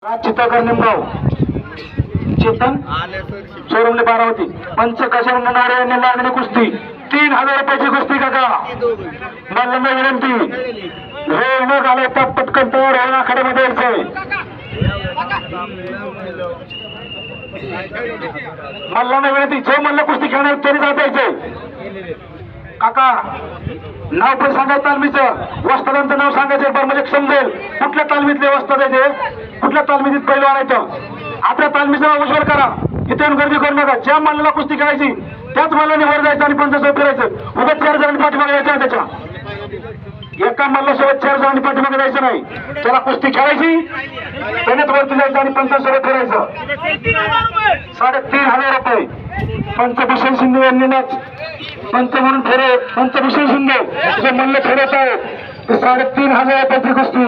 चित्तकर निमगाव चेतन सोरमले बारावती पंच कशा म्हणणारे यांनी लागणे कुस्ती 3000 रुपयाची कुस्ती काका मला विनंती हे न झाले तर पटकन तयार होऊन आखाड्यामध्ये यायचंय मला विनंती जो मला कुस्ती खेळणार तरी जाता यायचंय काका नाव पण सांगायचं तालमीचं वस्तादांचं नाव सांगायचं बरं म्हणजे समजेल कुठल्या तालमीतले वस्ताद आहे ते कुठल्या तालमीत पहिलं आणायचं आपल्या तालमीचं नाव उज्ज्वल करा इथे गर्दी करू नका ज्या मालाला कुस्ती खेळायची त्याच मालाने वर जायचं आणि 50 फिरायचं उद्या 4 जणांनी पाठीमागे जायचं त्याच्या एका मालासोबत 4 जणांनी पाठीमागे जायचं नाही त्याला कुस्ती खेळायची त्यानेच वरती जायचं आणि 50 फिरायचं 3500 रुपये पंचभूषण शिंदे यांनी नाच पंच म्हणून ठरव पंचभूषण शिंदे जे म्हणलं ठरवत आहे ते 3500 रुपयाची कुस्ती